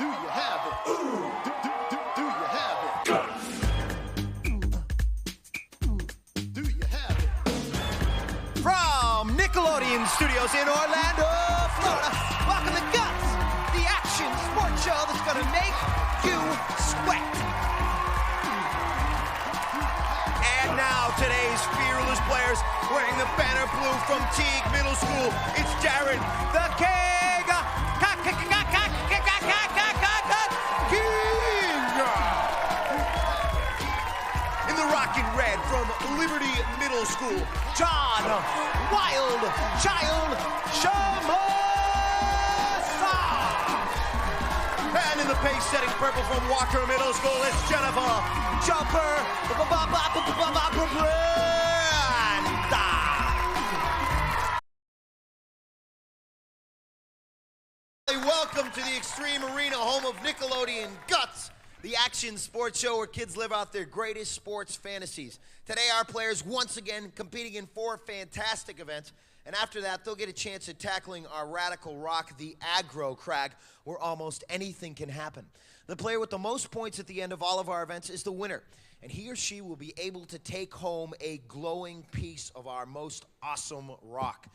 Do you have it? Do you have it? Do you have it? From Nickelodeon Studios in Orlando, Florida, welcome to Guts, the action sports show that's gonna make you sweat. And now today's fearless players wearing the banner blue from Teague Middle School. It's Jarad, the King. In the rockin' red from Liberty Middle School, John, Wild Child Chambliss. And in the pace-setting purple from Walker Middle School, it's Jennifer Jumper Brandt. Welcome to the Extreme Arena, home of Nickelodeon Guts, the action sports show where kids live out their greatest sports fantasies. Today, our players once again competing in 4 fantastic events, and after that, they'll get a chance at tackling our radical rock, the aggro crag, where almost anything can happen. The player with the most points at the end of all of our events is the winner, and he or she will be able to take home a glowing piece of our most awesome rock.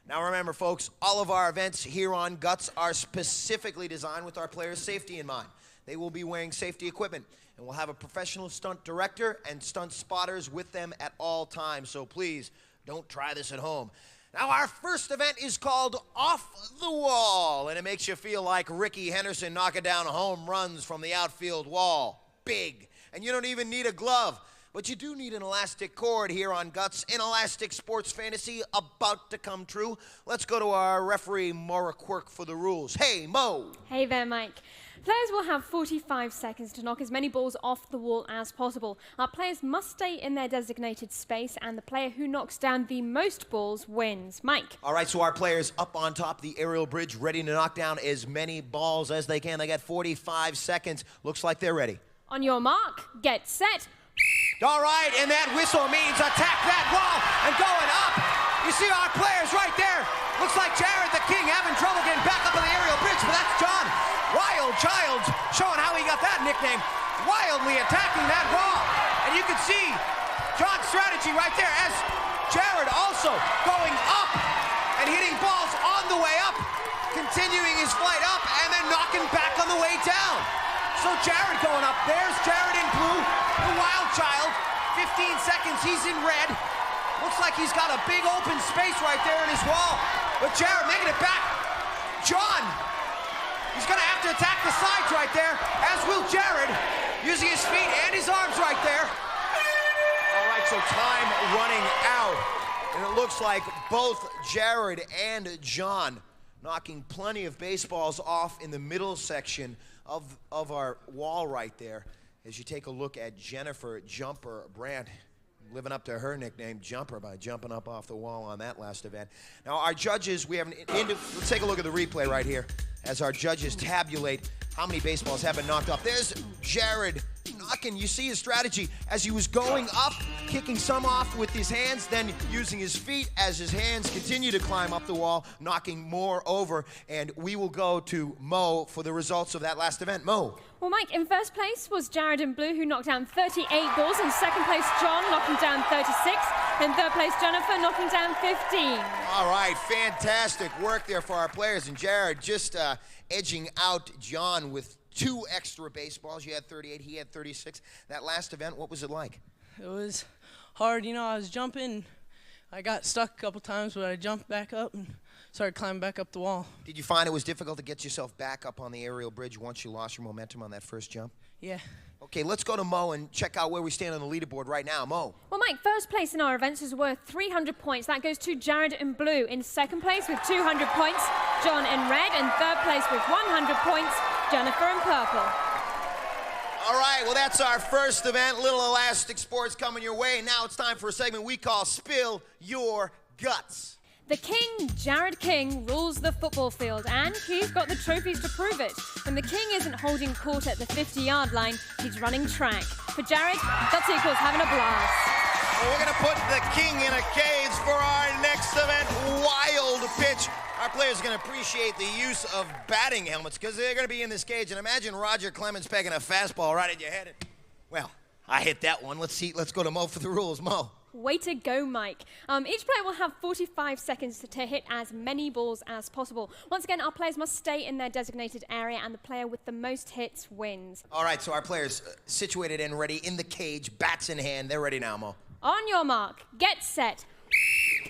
Now remember, folks, all of our events here on Guts are specifically designed with our players' safety in mind. They will be wearing safety equipment, and we'll have a professional stunt director and stunt spotters with them at all times, so please don't try this at home. Now, our first event is called Off the Wall, and it makes you feel like Ricky Henderson knocking down home runs from the outfield wall. Big. And you don't even need a glove. But you do need an elastic cord here on Guts, an elastic sports fantasy about to come true. Let's go to our referee, Moira Quirk, for the rules. Hey, Mo. Hey there, Mike. Players will have 45 seconds to knock as many balls off the wall as possible. Our players must stay in their designated space, and the player who knocks down the most balls wins. Mike. All right, so our players up on top of the aerial bridge, ready to knock down as many balls as they can. They got 45 seconds. Looks like they're ready. On your mark, get set. All right, and that whistle means attack that wall and going up. You see our players right there. Looks like Jarad the King having trouble getting back up on the aerial bridge, but that's John, Wild Child, showing how he got that nickname, wildly attacking that wall. And you can see John's strategy right there as Jarad also going up and hitting balls on the way up, continuing his flight up and then knocking back on the way down. So Jarad going up. There's Jarad in blue, the Wild Child. 15 seconds, he's in red. Looks like he's got a big open space right there in his wall. But Jarad making it back. John, he's gonna have to attack the sides right there, as will Jarad, using his feet and his arms right there. All right, so time running out. And it looks like both Jarad and John knocking plenty of baseballs off in the middle section of our wall right there. As you take a look at Jennifer Jumper Brandt, living up to her nickname, Jumper, by jumping up off the wall on that last event. Now, our judges, we have let's take a look at the replay right here as our judges tabulate how many baseballs have been knocked off. There's Jarad knocking. You see his strategy as he was going up, kicking some off with his hands, then using his feet as his hands continue to climb up the wall, knocking more over. And we will go to Mo for the results of that last event. Mo. Well, Mike, in first place was Jarad in blue, who knocked down 38 balls. In second place, John, knocking down 36. In third place, Jennifer, knocking down 15. All right, fantastic work there for our players. And Jarad just edging out John with 2 extra baseballs. You had 38, he had 36. That last event, what was it like? It was hard. You know, I was jumping. I got stuck a couple times, but I jumped back up and started climbing back up the wall. Did you find it was difficult to get yourself back up on the aerial bridge once you lost your momentum on that first jump? Yeah. Okay, let's go to Mo and check out where we stand on the leaderboard right now. Mo. Well, Mike, first place in our events is worth 300 points. That goes to Jarad in blue. In second place with 200 points, John in red. And third place with 100 points, Jennifer in purple. All right, well, that's our first event. Little elastic sports coming your way. Now it's time for a segment we call Spill Your Guts. The King, Jarad King, rules the football field, and he's got the trophies to prove it. When the King isn't holding court at the 50-yard line, he's running track. For Jarad, Guts equals having a blast. Well, we're going to put the King in a cage for our next event, Wild Pitch. Our players are going to appreciate the use of batting helmets because they're going to be in this cage. And imagine Roger Clemens pegging a fastball right at your head. Well, I hit that one. Let's go to Mo for the rules. Mo. Way to go, Mike. Each player will have 45 seconds to hit as many balls as possible. Once again, our players must stay in their designated area, and the player with the most hits wins. All right, so our players situated and ready in the cage, bats in hand. They're ready now, Mo. On your mark, get set.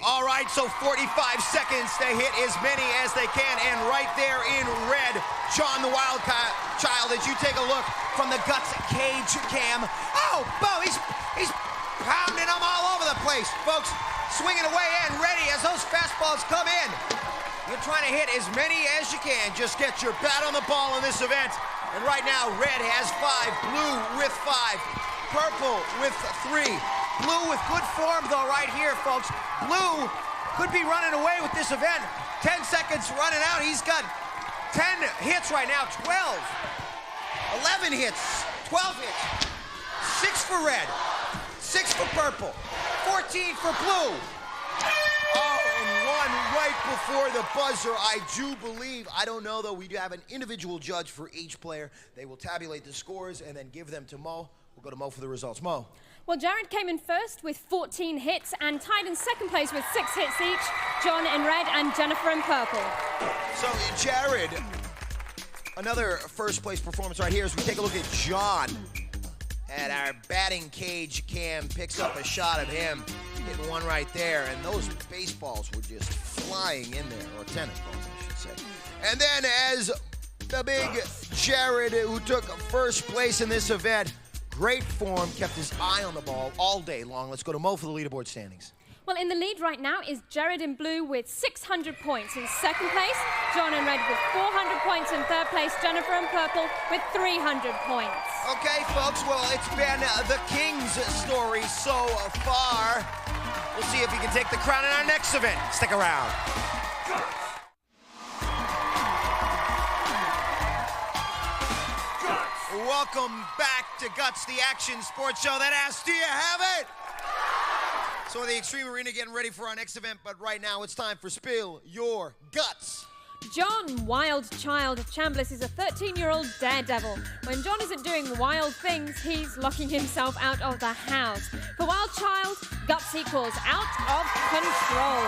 All right, so 45 seconds to hit as many as they can. And right there in red, John the Wild Child, as you take a look from the Guts cage cam. Oh, Bo, he's pounding them all over the place. Folks, swinging away and ready as those fastballs come in. You're trying to hit as many as you can. Just get your bat on the ball in this event. And right now, red has 5, blue with 5, purple with 3. Blue with good form, though, right here, folks. Blue could be running away with this event. 10 seconds running out. He's got 10 hits right now, 12. 11 hits, 12 hits. 6 for red, 6 for purple, 14 for blue. Oh, and one right before the buzzer, I do believe. I don't know, though. We do have an individual judge for each player. They will tabulate the scores and then give them to Mo. We'll go to Mo for the results. Mo. Well, Jarad came in first with 14 hits and tied in second place with 6 hits each. John in red and Jennifer in purple. So, Jarad, another first place performance right here as we take a look at John. At our batting cage cam, picks up a shot of him, hitting one right there, and those baseballs were just flying in there, or tennis balls, I should say. And then as the big Jarad, who took first place in this event, great form, kept his eye on the ball all day long. Let's go to Mo for the leaderboard standings. Well, in the lead right now is Jarad in blue with 600 points. In second place, John in red with 400 points. In third place, Jennifer in purple with 300 points. Okay, folks, well, it's been the King's story so far. We'll see if he can take the crown in our next event. Stick around. Welcome back to Guts, the action sports show that asks, do you have it? So the Extreme Arena getting ready for our next event, but right now it's time for Spill Your Guts. John Wild Child of Chambliss is a 13-year-old daredevil. When John isn't doing wild things, he's locking himself out of the house. For Wild Child, guts equals out of control.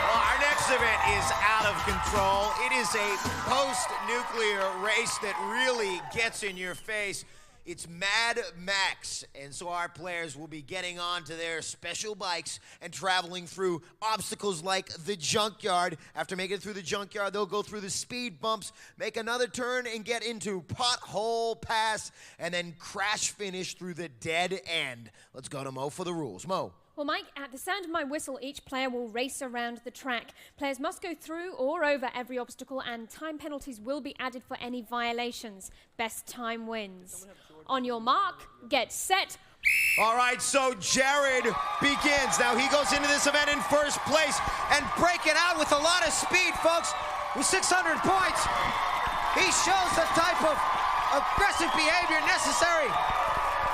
Well, our next event is out of control. It is a post-nuclear race that really gets in your face. It's Mad Max, and so our players will be getting onto their special bikes and traveling through obstacles like the junkyard. After making it through the junkyard, they'll go through the speed bumps, make another turn, and get into Pothole Pass, and then crash finish through the dead end. Let's go to Mo for the rules. Mo. Well, Mike, at the sound of my whistle, each player will race around the track. Players must go through or over every obstacle, and time penalties will be added for any violations. Best time wins. On your mark, get set. All right, so Jarad begins. Now he goes into this event in first place and breaking out with a lot of speed, folks. With 600 points, he shows the type of aggressive behavior necessary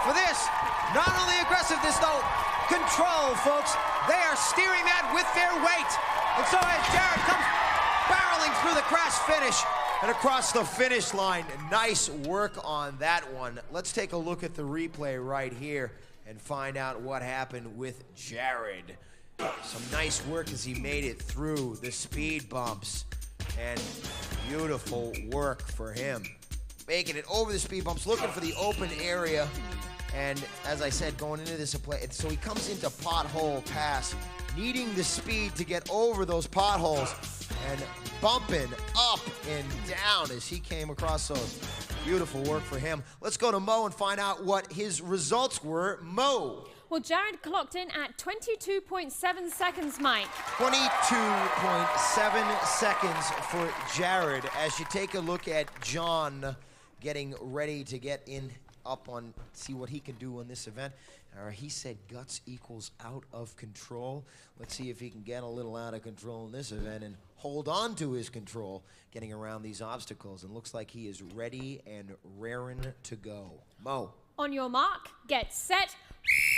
for this. Not only aggressiveness, though, control, folks. They are steering that with their weight. And so as Jarad comes barreling through the crash finish and across the finish line, nice work on that one. Let's take a look at the replay right here and find out what happened with Jarad. Some nice work as he made it through the speed bumps, and beautiful work for him. Making it over the speed bumps, looking for the open area. And as I said, going into this play, so he comes into Pothole Pass, needing the speed to get over those potholes and bumping up and down as he came across those. Beautiful work for him. Let's go to Mo and find out what his results were. Mo. Well, Jarad clocked in at 22.7 seconds, Mike. 22.7 seconds for Jarad. As you take a look at John getting ready to get in up on, see what he can do on this event. He said guts equals out of control. Let's see if he can get a little out of control in this event and hold on to his control, getting around these obstacles. And looks like he is ready and raring to go. Mo. On your mark, get set.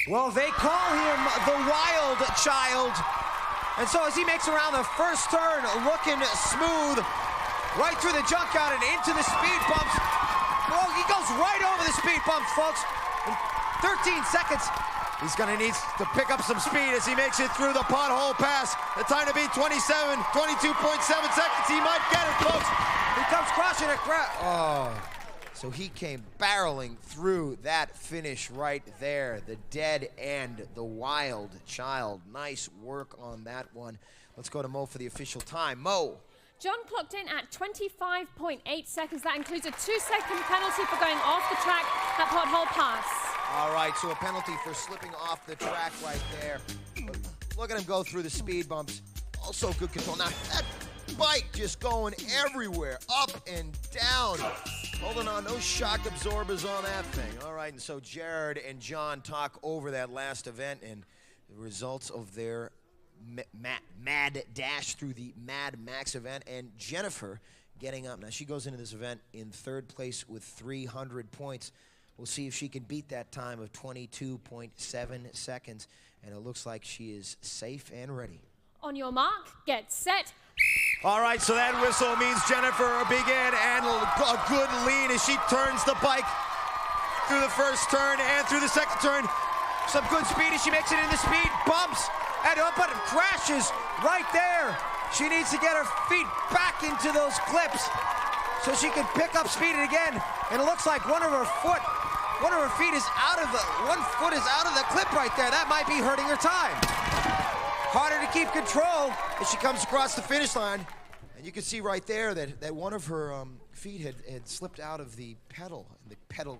Well, they call him the Wild Child. And so as he makes around the first turn, looking smooth, right through the junkyard and into the speed bumps. Oh, he goes right over the speed bumps, folks. In 13 seconds, he's gonna need to pick up some speed as he makes it through the pothole pass. The time to beat 22.7 seconds. He might get it, folks. He comes crushing it. Oh. So he came barreling through that finish right there. The dead end, the wild child. Nice work on that one. Let's go to Mo for the official time. Mo. John clocked in at 25.8 seconds. That includes a 2-second penalty for going off the track at pothole pass. All right, so a penalty for slipping off the track right there. But look at him go through the speed bumps. Also good control. Now, that bike just going everywhere, up and down. Holding on, no shock absorbers on that thing. All right, and so Jarad and John talk over that last event and the results of their mad dash through the Mad Max event. And Jennifer getting up. Now, she goes into this event in 3rd place with 300 points. We'll see if she can beat that time of 22.7 seconds. And it looks like she is safe and ready. On your mark, get set. All right, so that whistle means Jennifer begin and a good lean as she turns the bike through the first turn and through the second turn. Some good speed as she makes it into speed bumps and up, but it crashes right there. She needs to get her feet back into those clips so she can pick up speed again. And it looks like one of her feet is out of one foot is out of the clip right there. That might be hurting her time. Harder to keep control as she comes across the finish line. And you can see right there that one of her feet had slipped out of the pedal,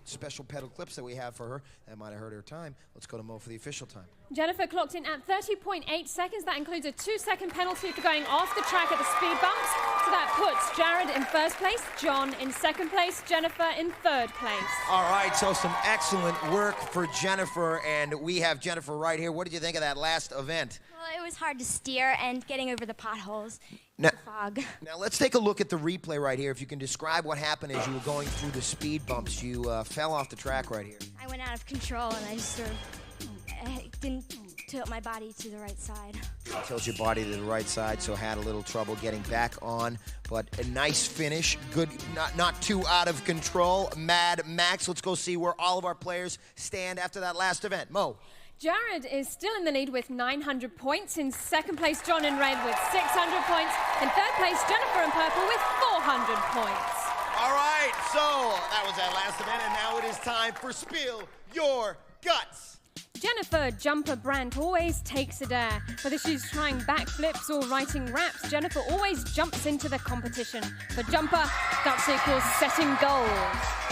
special pedal clips that we have for her. That might have hurt her time. Let's go to Mo for the official time. Jennifer clocked in at 30.8 seconds. That includes a 2-second penalty for going off the track at the speed bumps. So that puts Jarad in 1st place, John in 2nd place, Jennifer in 3rd place. All right, so some excellent work for Jennifer, and we have Jennifer right here. What did you think of that last event? Well, it was hard to steer and getting over the potholes. Now, Fog. Now let's take a look at the replay right here. If you can describe what happened as you were going through the speed bumps. You fell off the track right here. I went out of control and I just sort of didn't tilt my body to the right side. Tilt your body to the right side, so had a little trouble getting back on. But a nice finish. Good, not too out of control. Mad Max. Let's go see where all of our players stand after that last event. Mo. Jarad is still in the lead with 900 points. In 2nd place, John in red with 600 points. In 3rd place, Jennifer in purple with 400 points. All right, so that was that last event, and now it is time for Spill Your Guts. Jennifer Jumper Brandt always takes a dare. Whether she's trying backflips or writing raps, Jennifer always jumps into the competition. For Jumper, guts equals setting goals.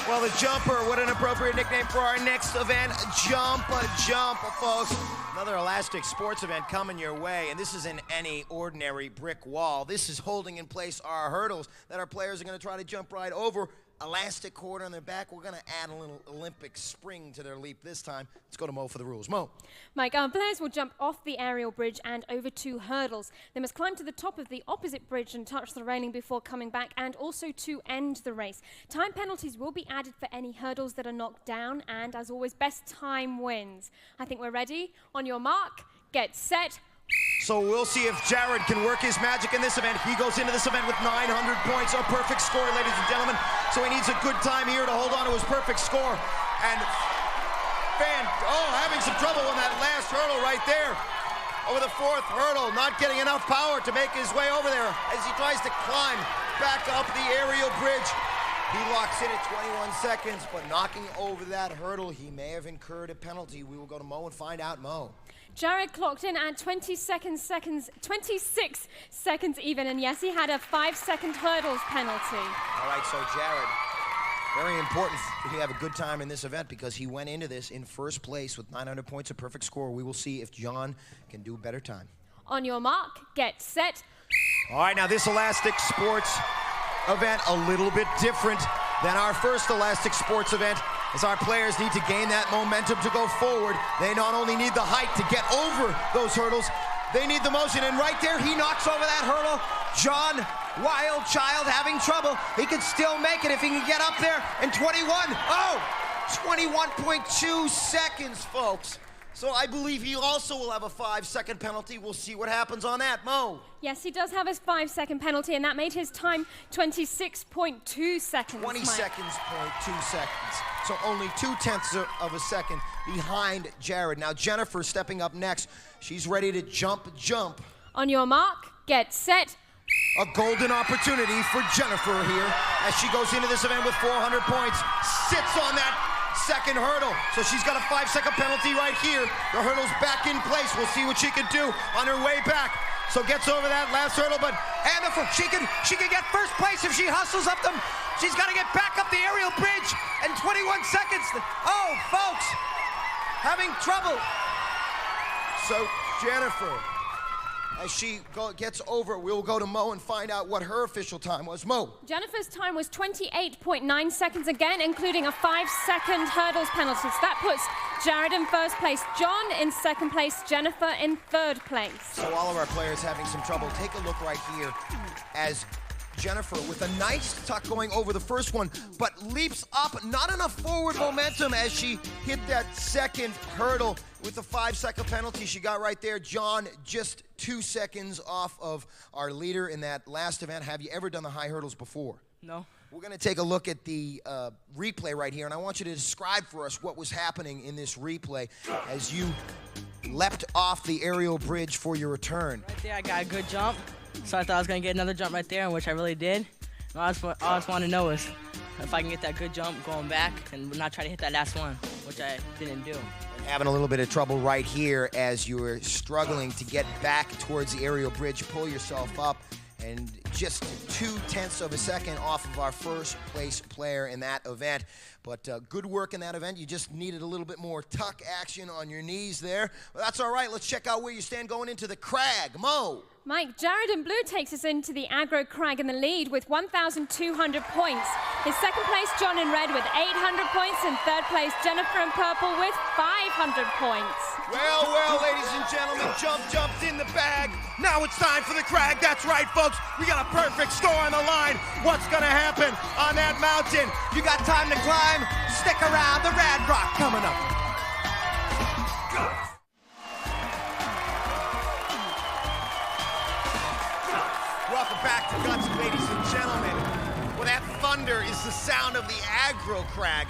Well, the Jumper, what an appropriate nickname for our next event. Jumper, folks. Another elastic sports event coming your way, and this isn't any ordinary brick wall. This is holding in place our hurdles that our players are going to try to jump right over. Elastic cord on their back. We're going to add a little Olympic spring to their leap this time. Let's go to Mo for the rules. Mo. Mike, our players will jump off the aerial bridge and over 2 hurdles. They must climb to the top of the opposite bridge and touch the railing before coming back, and also to end the race. Time penalties will be added for any hurdles that are knocked down, and as always, best time wins. I think we're ready. On your mark, get set. So we'll see if Jarad can work his magic in this event. He goes into this event with 900 points, a perfect score, ladies and gentlemen. So he needs a good time here to hold on to his perfect score. And having some trouble on that last hurdle right there. Over the 4th hurdle, not getting enough power to make his way over there as he tries to climb back up the aerial bridge. He locks in at 21 seconds, but knocking over that hurdle, he may have incurred a penalty. We will go to Mo and find out. Mo. Jarad clocked in at 26 seconds even, and yes, he had a 5-second hurdles penalty. All right, so Jarad, very important that he have a good time in this event because he went into this in 1st place with 900 points, a perfect score. We will see if John can do a better time. On your mark, get set. All right, now this elastic sports event a little bit different than our first elastic sports event, as our players need to gain that momentum to go forward. They not only need the height to get over those hurdles, they need the motion. And right there, he knocks over that hurdle. John, wild child, having trouble. He can still make it if he can get up there in 21. Oh, 21.2 seconds, folks. So I believe he also will have a 5-second penalty. We'll see what happens on that. Mo. Yes, he does have a 5-second penalty, and that made his time 26.2 seconds. 20 Mike. seconds, 0.2 seconds. So only 0.2 of a second behind Jarad. Now Jennifer stepping up next. She's ready to jump. On your mark, get set. A golden opportunity for Jennifer here as she goes into this event with 400 points. Sits on that second hurdle. So she's got a 5-second penalty right here. The hurdle's back in place. We'll see what she can do on her way back. So gets over that last hurdle, but She can get first place if she hustles up them. She's got to get back up the aerial bridge in 21 seconds. Oh, folks, having trouble. So Jennifer, as she gets over, we'll go to Mo and find out what her official time was. Mo. Jennifer's time was 28.9 seconds again, including a 5-second hurdles penalty. So that puts Jarad in first place, John in second place, Jennifer in third place. So all of our players having some trouble. Take a look right here as Jennifer with a nice tuck going over the first one, but leaps up, not enough forward momentum as she hit that second hurdle with the 5-second penalty she got right there. John just 2 seconds off of our leader in that last event. Have you ever done the high hurdles before? No. We're going to take a look at the replay right here, and I want you to describe for us what was happening in this replay as you leapt off the aerial bridge for your return. Right there, I got a good jump. So I thought I was going to get another jump right there, which I really did. And all I just want to know is if I can get that good jump going back and not try to hit that last one, which I didn't do. Having a little bit of trouble right here as you were struggling to get back towards the aerial bridge, pull yourself up, and just 0.2 of a second off of our first place player in that event. But good work in that event. You just needed a little bit more tuck action on your knees there. But that's all right. Let's check out where you stand going into the crag. Mo. Mike, Jarad in blue takes us into the aggro crag in the lead with 1,200 points. His second place, John in red with 800 points, and third place, Jennifer in purple with 500 points. Well, ladies and gentlemen, jumped in the bag. Now it's time for the crag. That's right, folks. We got a perfect score on the line. What's going to happen on that mountain? You got time to climb? Stick around. The Rad Rock coming up. Welcome back to Guts, ladies and gentlemen. Well, that thunder is the sound of the aggro crag.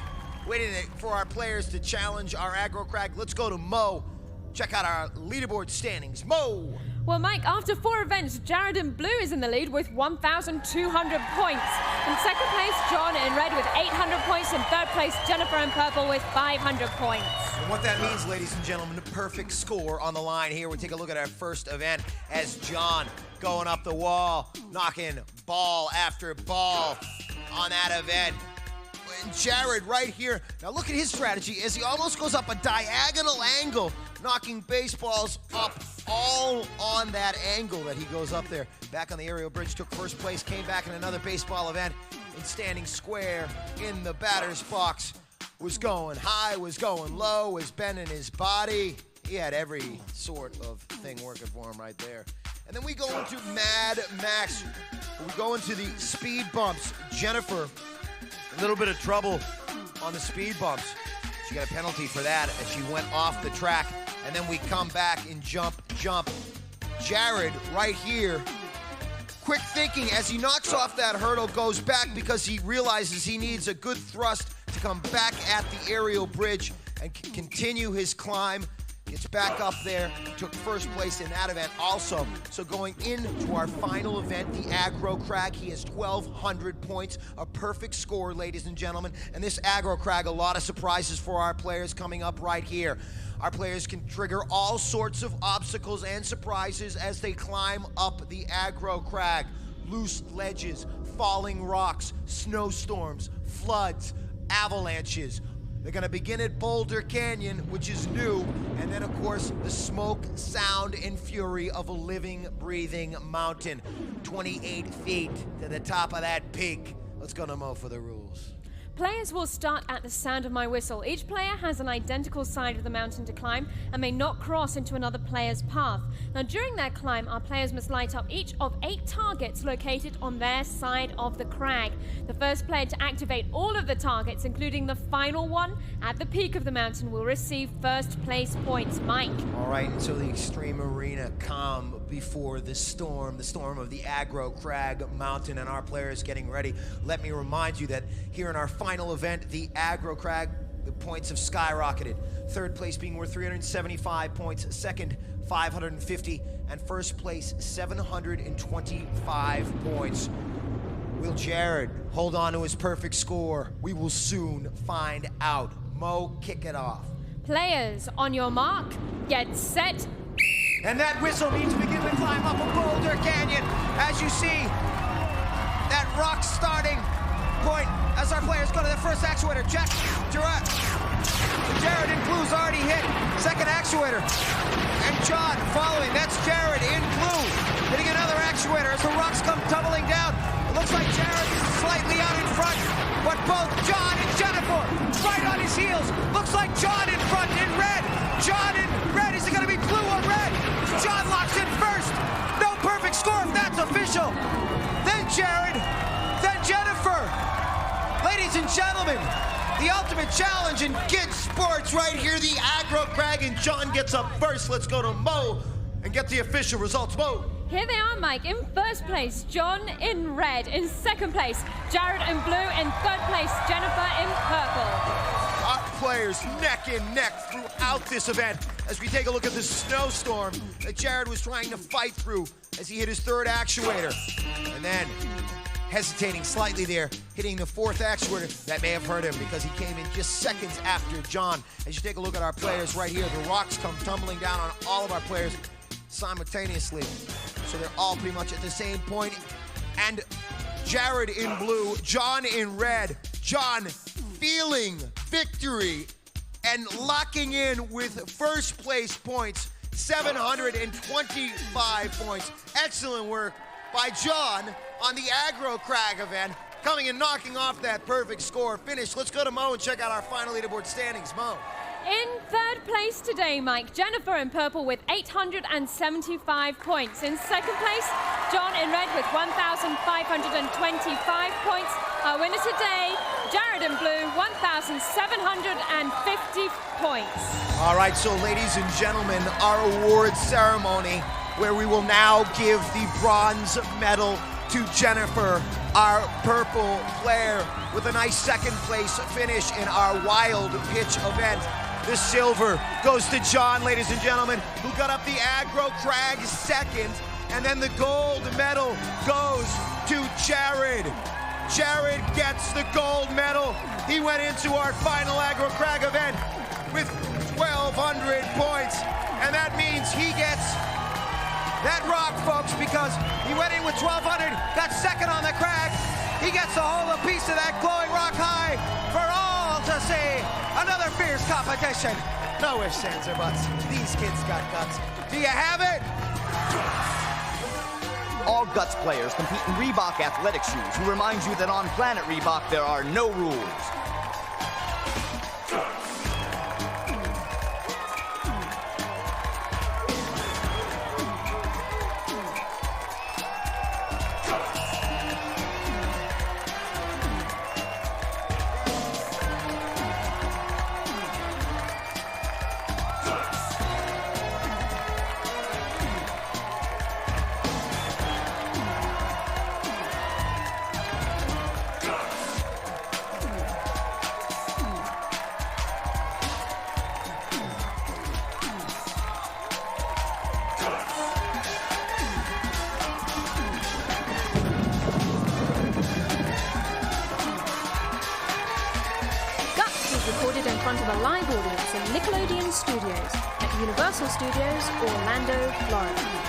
Waiting for our players to challenge our aggro crag. Let's go to Mo. Check out our leaderboard standings. Mo. Well, Mike, after 4 events, Jarad in blue is in the lead with 1,200 points. In second place, John in red with 800 points. In third place, Jennifer in purple with 500 points. And what that means, ladies and gentlemen, the perfect score on the line here. We take a look at our first event as John going up the wall, knocking ball after ball on that event. And Jarad right here. Now look at his strategy as he almost goes up a diagonal angle, knocking baseballs up all on that angle that he goes up there. Back on the aerial bridge, took first place, came back in another baseball event, and standing square in the batter's box. Was going high, was going low, was bending his body. He had every sort of thing working for him right there. And then we go into Mad Max. We go into the speed bumps. Jennifer, a little bit of trouble on the speed bumps. She got a penalty for that as she went off the track. And then we come back and jump. Jarad right here, quick thinking as he knocks off that hurdle, goes back because he realizes he needs a good thrust to come back at the aerial bridge and continue his climb. Gets back up there, took first place in that event also. So going into our final event, the aggro crag, he has 1,200 points, a perfect score, ladies and gentlemen. And this aggro crag, a lot of surprises for our players coming up right here. Our players can trigger all sorts of obstacles and surprises as they climb up the aggro crag. Loose ledges, falling rocks, snowstorms, floods, avalanches. They're going to begin at Boulder Canyon, which is new, and then, of course, the smoke, sound, and fury of a living, breathing mountain. 28 feet to the top of that peak. Let's go to Mo for the rules. Players will start at the sound of my whistle. Each player has an identical side of the mountain to climb and may not cross into another player's path. Now, during their climb, our players must light up each of 8 targets located on their side of the crag. The first player to activate all of the targets, including the final one at the peak of the mountain, will receive first place points. Mike. All right, until the extreme arena calm before the storm of the aggro crag mountain, and our players getting ready. Let me remind you that here in our final event, the aggro crag, the points have skyrocketed. Third place being worth 375 points, second 550, and first place 725 points. Will Jarad hold on to his perfect score? We will soon find out. Mo, kick it off. Players, on your mark, get set. And that whistle means we begin to climb up a boulder canyon. As you see, that rock starting point as our players go to the first actuator. Jarad in blue's already hit. Second actuator. And John following. That's Jarad in blue. Hitting another actuator as the rocks come tumbling down. It looks like Jarad is slightly out in front, but both John and Jennifer right on his heels. Looks like John in front in red. John in red. Is it going to be blue or red? John locks in first. No perfect score if that's official. Then Jarad. Then Jennifer. Ladies and gentlemen, the ultimate challenge in kids sports right here, the aggro crag, and John gets up first. Let's go to Mo and get the official results. Mo. Here they are, Mike. In first place, John in red. In second place, Jarad in blue. In third place, Jennifer in purple. Our players neck and neck throughout this event as we take a look at the snowstorm that Jarad was trying to fight through as he hit his third actuator. And then, hesitating slightly there, hitting the fourth actuator. That may have hurt him because he came in just seconds after John. As you take a look at our players right here, the rocks come tumbling down on all of our players simultaneously. So they're all pretty much at the same point. And Jarad in blue, John in red. John feeling victory and locking in with first place points, 725 points. Excellent work by John on the aggro crag event, coming and knocking off that perfect score finish. Let's go to Mo and check out our final leaderboard standings. Mo. In third place today, Mike, Jennifer in purple with 875 points. In second place, John in red with 1,525 points. Our winner today, Jarad in blue, 1,750 points. All right, so ladies and gentlemen, our award ceremony, where we will now give the bronze medal to Jennifer, our purple player, with a nice second place finish in our wild pitch event. The silver goes to John, ladies and gentlemen, who got up the aggro crag second. And then the gold medal goes to Jarad. Jarad gets the gold medal. He went into our final aggro crag event with 1,200 points. And that means he gets that rock, folks, because he went in with 1,200, got second on the crag. He gets to hold a piece of that glowing rock high for all to see. Another fierce competition. No ifs, ands, or buts. These kids got guts. Do you have it? All Guts players compete in Reebok athletic shoes, who remind you that on Planet Reebok there are no rules. Recorded in front of a live audience in Nickelodeon Studios at Universal Studios, Orlando, Florida.